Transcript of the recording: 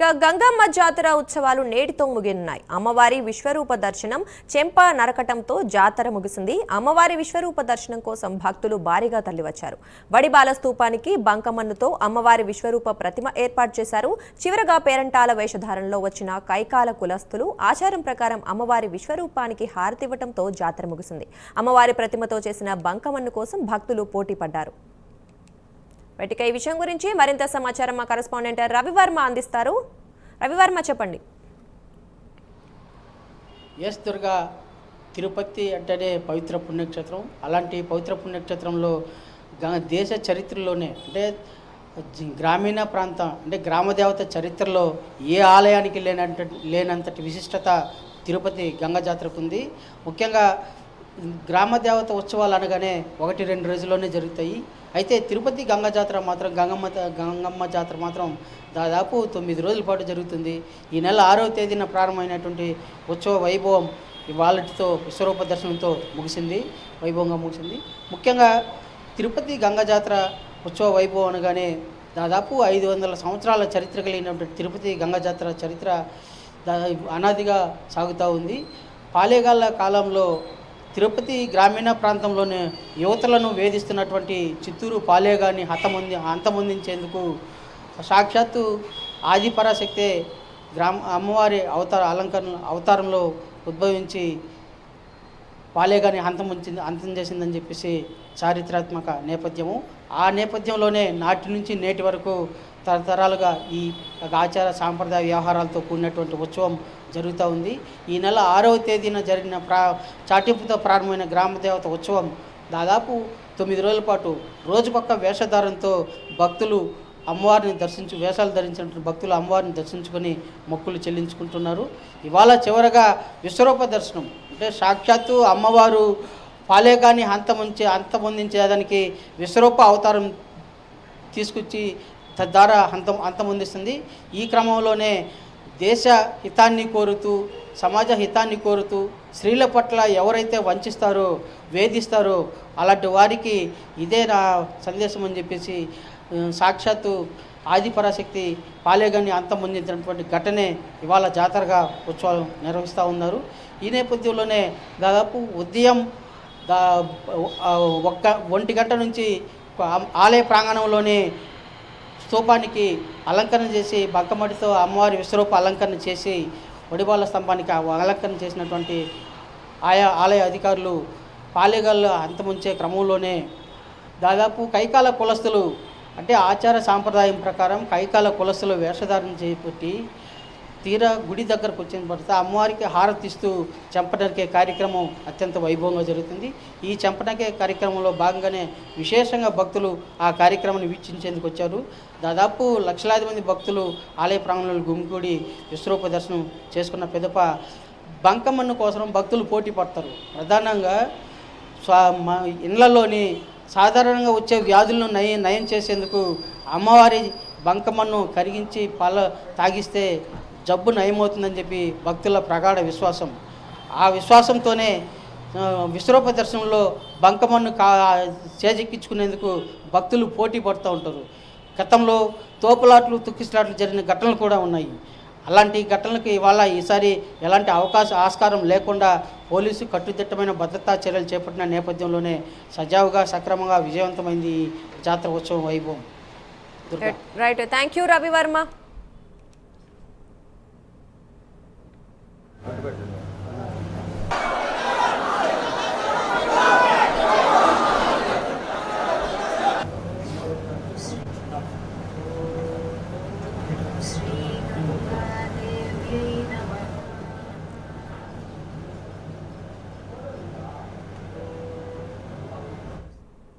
గంగమ్మ జాతర ఉత్సవాలు నేటితో ముగినున్నాయి. అమ్మవారి విశ్వరూప దర్శనం చెంప నరకటంతో జాతర ముగిసింది. అమ్మవారి విశ్వరూప దర్శనం కోసం భక్తులు భారీగా తరలివచ్చారు. వడిబాల స్తూపానికి బంకమన్నుతో అమ్మవారి విశ్వరూప ప్రతిమ ఏర్పాటు చేశారు. చివరగా పేరంటాల వేషధారణలో వచ్చిన కైకాల కులస్తులు ఆచారం ప్రకారం అమ్మవారి విశ్వరూపానికి హారతివ్వటంతో జాతర ముగిసింది. అమ్మవారి ప్రతిమతో చేసిన బంకమన్ను కోసం భక్తులు పోటీ పడ్డారు. బయటికి ఈ విషయం గురించి మరింత సమాచారం మా కరెస్పాండెంట్ రవివర్మ అందిస్తారు. రవివర్మ, చెప్పండి. ఎస్ దుర్గా, తిరుపతి అంటేనే పవిత్ర పుణ్యక్షేత్రం. అలాంటి పవిత్ర పుణ్యక్షేత్రంలో దేశ చరిత్రలోనే అంటే గ్రామీణ ప్రాంతం అంటే గ్రామదేవత చరిత్రలో ఏ ఆలయానికి లేనంతటి విశిష్టత తిరుపతి గంగ జాతరకు ఉంది. ముఖ్యంగా గ్రామదేవత ఉత్సవాలు అనగానే 1-2 రోజుల్లోనే జరుగుతాయి. అయితే తిరుపతి గంగ జాతర మాత్రం గంగమ్మ జాతర మాత్రం దాదాపు 9 రోజుల పాటు జరుగుతుంది. ఈ నెల 6వ తేదీన ప్రారంభమైనటువంటి ఉత్సవ వైభవం ఇవాళతో విశ్వరూప దర్శనంతో వైభవంగా ముగిసింది. ముఖ్యంగా తిరుపతి గంగ జాతర ఉత్సవ వైభవం అనగానే దాదాపు 500 సంవత్సరాల చరిత్ర కలిగినటువంటి తిరుపతి గంగ జాతర చరిత్ర అనాదిగా సాగుతూ ఉంది. పాలేగాళ్ళ కాలంలో తిరుపతి గ్రామీణ ప్రాంతంలోని యువతలను వేధిస్తున్నటువంటి చిత్తూరు పాలేగాన్ని అంతమొందించేందుకు సాక్షాత్తు ఆదిపరాశక్తే అమ్మవారి అవతారంలో ఉద్భవించి పాలేగాన్ని అంతం చేసిందని చెప్పేసి చారిత్రాత్మక నేపథ్యము. ఆ నేపథ్యంలోనే నాటి నుంచి నేటి వరకు తరతరాలుగా ఈ ఆచార సాంప్రదాయ వ్యవహారాలతో కూడినటువంటి ఉత్సవం జరుగుతూ ఉంది. ఈ నెల 6వ తేదీన జరిగిన చాటింపుతో ప్రారంభమైన గ్రామదేవత ఉత్సవం దాదాపు 9 రోజుల పాటు రోజుకొక్క వేషధారంతో భక్తులు అమ్మవారిని వేషాలు ధరించినటువంటి భక్తులు అమ్మవారిని దర్శించుకొని మొక్కులు చెల్లించుకుంటున్నారు. ఇవాళ చివరగా విశ్వరూప దర్శనం అంటే సాక్షాత్తు అమ్మవారు పాలేగాన్ని అంతమొందించేదానికి విశ్వరూప అవతారం తీసుకొచ్చి తద్వారా అంతమొందిస్తుంది. ఈ క్రమంలోనే దేశ హితాన్ని కోరుతూ సమాజ హితాన్ని కోరుతూ స్త్రీల పట్ల ఎవరైతే వంచిస్తారో వేధిస్తారో అలాంటి వారికి ఇదే నా సందేశం అని చెప్పేసి సాక్షాత్తు ఆదిపరాశక్తి పాలేగాన్ని అంతమొందించినటువంటి ఘటనే ఇవాళ జాతరగా ఉత్సవాలు నిర్వహిస్తూ ఉన్నారు. ఈ నేపథ్యంలోనే దాదాపు ఉదయం 1 గంట నుంచి ఆలయ ప్రాంగణంలోనే స్తూపానికి అలంకరణ చేసి బంకమడితో అమ్మవారి విశ్వరూప అలంకరణ చేసి వడిబాల స్తంభానికి అలంకరణ చేసినటువంటి ఆయా ఆలయ అధికారులు పాలేగాళ్ళు అంతముంచే క్రమంలోనే దాదాపు కైకాల కులస్తులు అంటే ఆచార సాంప్రదాయం ప్రకారం కైకాల కులస్తులు వేషధారణ చేపట్టి తీరా గుడి దగ్గరకు వచ్చిన తర్వాత అమ్మవారికి హారతిస్తూ చెంపనరికే కార్యక్రమం అత్యంత వైభవంగా జరుగుతుంది. ఈ చెంపనరికే కార్యక్రమంలో భాగంగానే విశేషంగా భక్తులు ఆ కార్యక్రమాన్ని వీక్షించేందుకు వచ్చారు. దాదాపు లక్షలాది మంది భక్తులు ఆలయ ప్రాంగణంలో గుమికూడి విశ్వరూప దర్శనం చేసుకున్న పిదప బంకమన్ను కోసం భక్తులు పోటీ పడతారు. ప్రధానంగా ఇళ్లలోని సాధారణంగా వచ్చే వ్యాధులను నయం చేసేందుకు అమ్మవారి బంకమన్ను కరిగించి తాగిస్తే జబ్బు నయమవుతుందని చెప్పి భక్తుల ప్రగాఢ విశ్వాసం. ఆ విశ్వాసంతోనే విశ్వరూప దర్శనంలో బంకమన్ను చేజెక్కించుకునేందుకు భక్తులు పోటీ పడుతూ ఉంటారు. గతంలో తోపులాట్లు తుక్కిసలాట్లు జరిగిన ఘటనలు కూడా ఉన్నాయి. అలాంటి ఘటనలకు ఈసారి ఎలాంటి ఆస్కారం లేకుండా పోలీసు కట్టుదిట్టమైన భద్రతా చర్యలు చేపట్టిన నేపథ్యంలోనే సజావుగా సక్రమంగా విజయవంతమైంది జాతర ఉత్సవం వైభవం. Right, thank you Ravivarma. Shri గంగాదేవ్యై